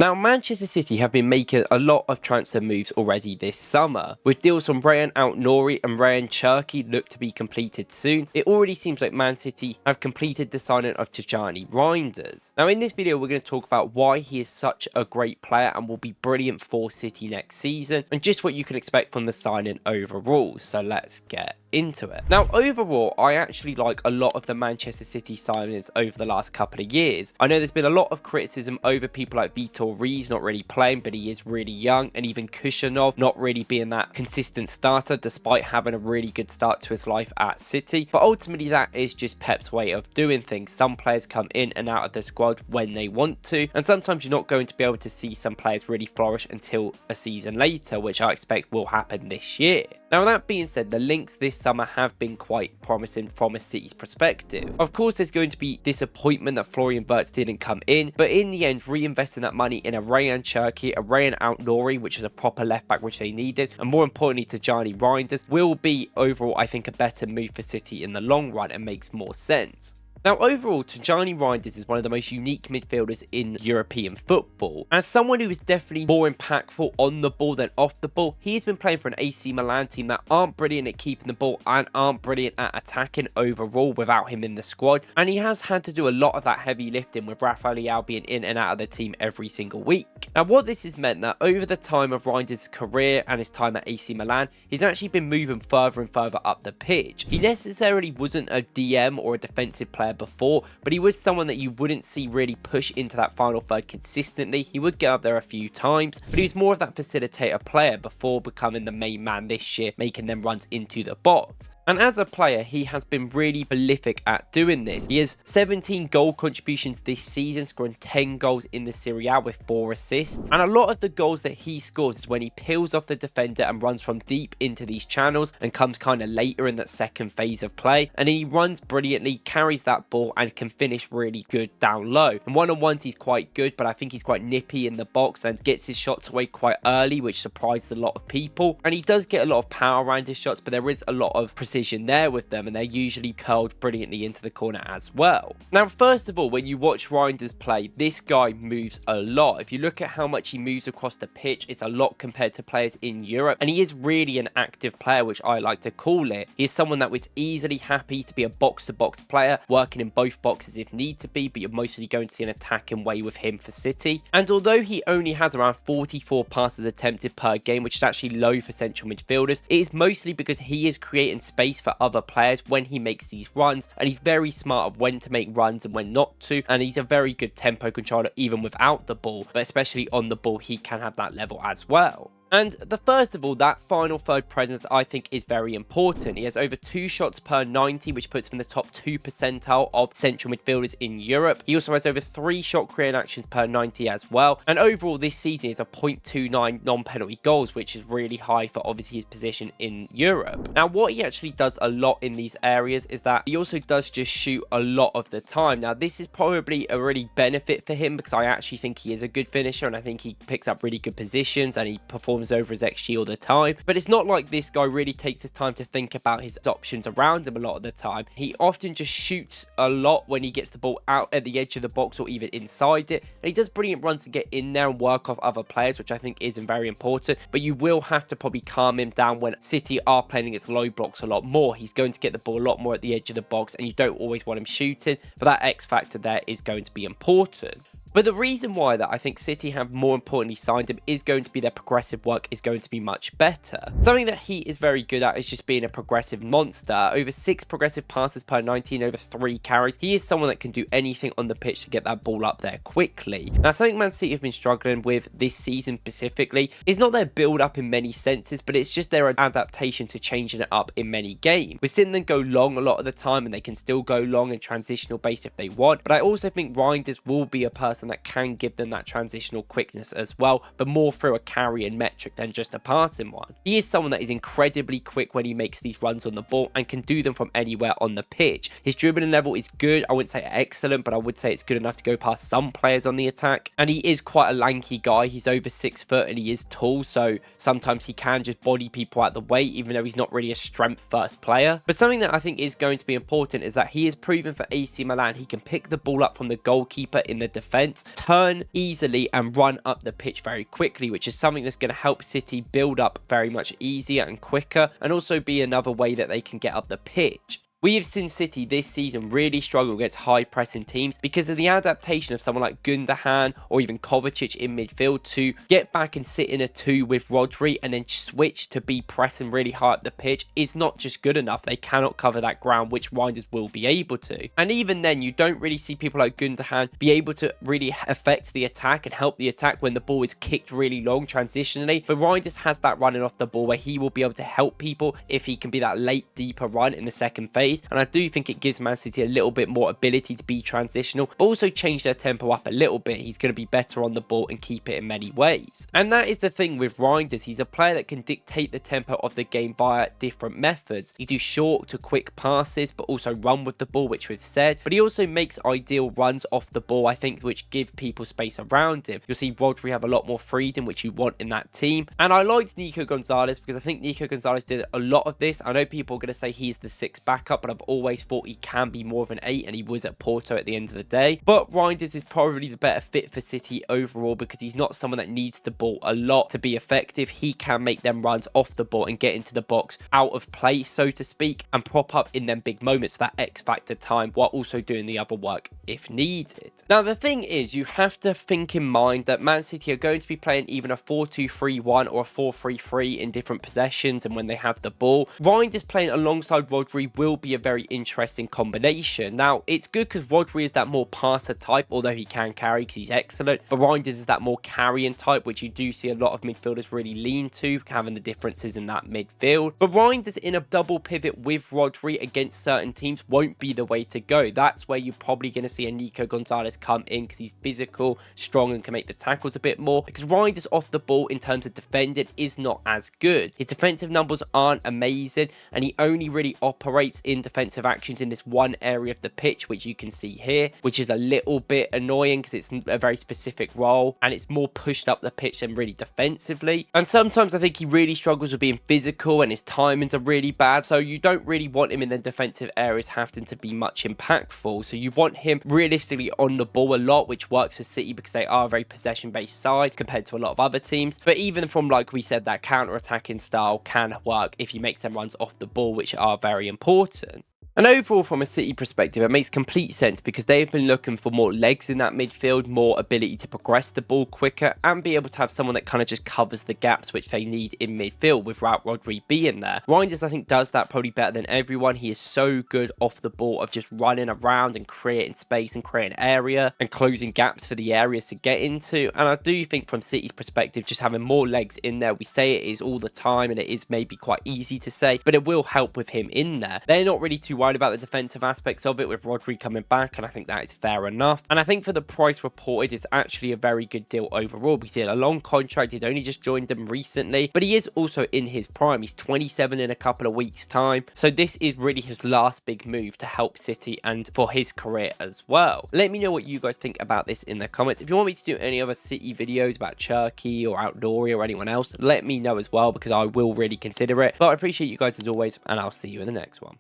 Now, Manchester City have been making a lot of transfer moves already this summer, with deals from Rayan Altnouri and Rayan Cherki look to be completed soon. It already seems like Man City have completed the signing of Tijjani Reijnders. Now, in this video, we're going to talk about why he is such a great player and will be brilliant for City next season, and just what you can expect from the signing overall. So let's get into it. Now, overall, I actually like a lot of the Manchester City signings over the last couple of years. I know there's been a lot of criticism over people like Vitor Rees not really playing, but he is really young, and even Kushanov not really being that consistent starter despite having a really good start to his life at City. But ultimately, that is just Pep's way of doing things. Some players come in and out of the squad when they want to, and sometimes you're not going to be able to see some players really flourish until a season later, which I expect will happen this year. Now, that being said, the links this summer have been quite promising from a City's perspective. Of course, there's going to be disappointment that Florian Wirtz didn't come in, but in the end, reinvesting that money in a Rayan Cherki, a Rayan Altnouri, which is a proper left back which they needed, and more importantly, Tijjani Reijnders, will be overall, I think, a better move for City in the long run and makes more sense. Now, overall, Tijjani Reijnders is one of the most unique midfielders in European football. As someone who is definitely more impactful on the ball than off the ball, he's been playing for an AC Milan team that aren't brilliant at keeping the ball and aren't brilliant at attacking overall without him in the squad. And he has had to do a lot of that heavy lifting with Rafael Leao being in and out of the team every single week. Now, what this has meant that over the time of Reijnders' career and his time at AC Milan, he's actually been moving further and further up the pitch. He necessarily wasn't a DM or a defensive player before, but he was someone that you wouldn't see really push into that final third consistently. He would get up there a few times, but he was more of that facilitator player before becoming the main man this year, making them runs into the box. And as a player, he has been really prolific at doing this. He has 17 goal contributions this season, scoring 10 goals in the Serie A with 4 assists. And a lot of the goals that he scores is when he peels off the defender and runs from deep into these channels and comes kind of later in that second phase of play. And he runs brilliantly, carries that ball and can finish really good down low. And one-on-ones, he's quite good, but I think he's quite nippy in the box and gets his shots away quite early, which surprises a lot of people. And he does get a lot of power around his shots, but there is a lot of precision there with them, and they're usually curled brilliantly into the corner as well. Now, first of all, when you watch Reijnders play, this guy moves a lot. If you look at how much he moves across the pitch, it's a lot compared to players in Europe, and he is really an active player, which I like to call it. He is someone that was easily happy to be a box-to-box player, working in both boxes if need to be, but you're mostly going to see an attacking way with him for City. And although he only has around 44 passes attempted per game, which is actually low for central midfielders, it is mostly because he is creating space for other players when he makes these runs, and he's very smart of when to make runs and when not to, and he's a very good tempo controller even without the ball, but especially on the ball he can have that level as well. And first of all, that final third presence I think is very important. He has over 2 shots per 90, which puts him in the top 2 percentile of central midfielders in Europe. He also has over 3 shot creating actions per 90 as well. And overall this season is a 0.29 non-penalty goals, which is really high for obviously his position in Europe. Now, what he actually does a lot in these areas is that he also does just shoot a lot of the time. Now, this is probably a really benefit for him because I actually think he is a good finisher, and I think he picks up really good positions and he performs over his XG all the time. But it's not like this guy really takes his time to think about his options around him a lot of the time. He often just shoots a lot when he gets the ball out at the edge of the box or even inside it, and he does brilliant runs to get in there and work off other players, which I think is very important. But you will have to probably calm him down when City are playing against low blocks a lot more. He's going to get the ball a lot more at the edge of the box, and you don't always want him shooting, but that X factor there is going to be important. But the reason why that I think City have more importantly signed him is going to be their progressive work is going to be much better. Something that he is very good at is just being a progressive monster. Over 6 progressive passes per 19, over 3 carries. He is someone that can do anything on the pitch to get that ball up there quickly. Now, something Man City have been struggling with this season specifically is not their build up in many senses, but it's just their adaptation to changing it up in many games. We've seen them go long a lot of the time, and they can still go long and transitional based if they want. But I also think Reijnders will be a person that can give them that transitional quickness as well, but more through a carry and metric than just a passing one. He is someone that is incredibly quick when he makes these runs on the ball and can do them from anywhere on the pitch. His dribbling level is good. I wouldn't say excellent, but I would say it's good enough to go past some players on the attack. And he is quite a lanky guy. He's over 6 foot and he is tall, so sometimes he can just body people out the way, even though he's not really a strength first player. But something that I think is going to be important is that he is proven for AC Milan he can pick the ball up from the goalkeeper in the defense, defence, turn easily and run up the pitch very quickly, which is something that's going to help City build up very much easier and quicker, and also be another way that they can get up the pitch. We have seen City this season really struggle against high-pressing teams because of the adaptation of someone like Gundogan or even Kovacic in midfield to get back and sit in a 2 with Rodri and then switch to be pressing really high up the pitch is not just good enough. They cannot cover that ground, which Reijnders will be able to. And even then, you don't really see people like Gundogan be able to really affect the attack and help the attack when the ball is kicked really long transitionally. But Reijnders has that running off the ball where he will be able to help people if he can be that late, deeper run in the second phase. And I do think it gives Man City a little bit more ability to be transitional, but also change their tempo up a little bit. He's going to be better on the ball and keep it in many ways. And that is the thing with Reijnders. He's a player that can dictate the tempo of the game via different methods. He do short to quick passes, but also run with the ball, which we've said. But he also makes ideal runs off the ball, I think, which give people space around him. You'll see Rodri have a lot more freedom, which you want in that team. And I liked Nico Gonzalez because I think Nico Gonzalez did a lot of this. I know people are going to say he's the 6th backup, but I've always thought he can be more of an 8, and he was at Porto at the end of the day. But Reijnders is probably the better fit for City overall because he's not someone that needs the ball a lot to be effective. He can make them runs off the ball and get into the box out of play, so to speak, and prop up in them big moments for that X factor time while also doing the other work if needed. Now, the thing is, you have to think in mind that Man City are going to be playing even a 4-2-3-1 or a 4-3-3 in different possessions and when they have the ball. Reijnders playing alongside Rodri will be a very interesting combination. Now, it's good because Rodri is that more passer type, although he can carry because he's excellent, but Reijnders is that more carrying type, which you do see a lot of midfielders really lean to, having the differences in that midfield. But Reijnders in a double pivot with Rodri against certain teams won't be the way to go. That's where you're probably going to see a Nico Gonzalez come in because he's physical, strong, and can make the tackles a bit more, because Reijnders off the ball in terms of defending is not as good. His defensive numbers aren't amazing, and he only really operates in defensive actions in this one area of the pitch, which you can see here, which is a little bit annoying because it's a very specific role and it's more pushed up the pitch than really defensively. And sometimes I think he really struggles with being physical and his timings are really bad, so you don't really want him in the defensive areas having to be much impactful. So you want him realistically on the ball a lot, which works for City because they are a very possession based side compared to a lot of other teams. But even from, like we said, that counter attacking style can work if he makes them runs off the ball, which are very important. And overall, from a City perspective, it makes complete sense because they've been looking for more legs in that midfield, more ability to progress the ball quicker, and be able to have someone that kind of just covers the gaps which they need in midfield without Rodri being there. Reijnders, I think, does that probably better than everyone. He is so good off the ball of just running around and creating space and creating area and closing gaps for the areas to get into. And I do think from City's perspective, just having more legs in there, we say it is all the time and it is maybe quite easy to say, but it will help with him in there. They're not really too worried about the defensive aspects of it with Rodri coming back, and I think that is fair enough. And I think for the price reported, it's actually a very good deal overall because he had a long contract. He'd only just joined them recently, but he is also in his prime. He's 27 in a couple of weeks' time, so this is really his last big move to help City and for his career as well. Let me know what you guys think about this in the comments. If you want me to do any other City videos about Cherki or Outdoory or anyone else, let me know as well because I will really consider it. But I appreciate you guys as always, and I'll see you in the next one.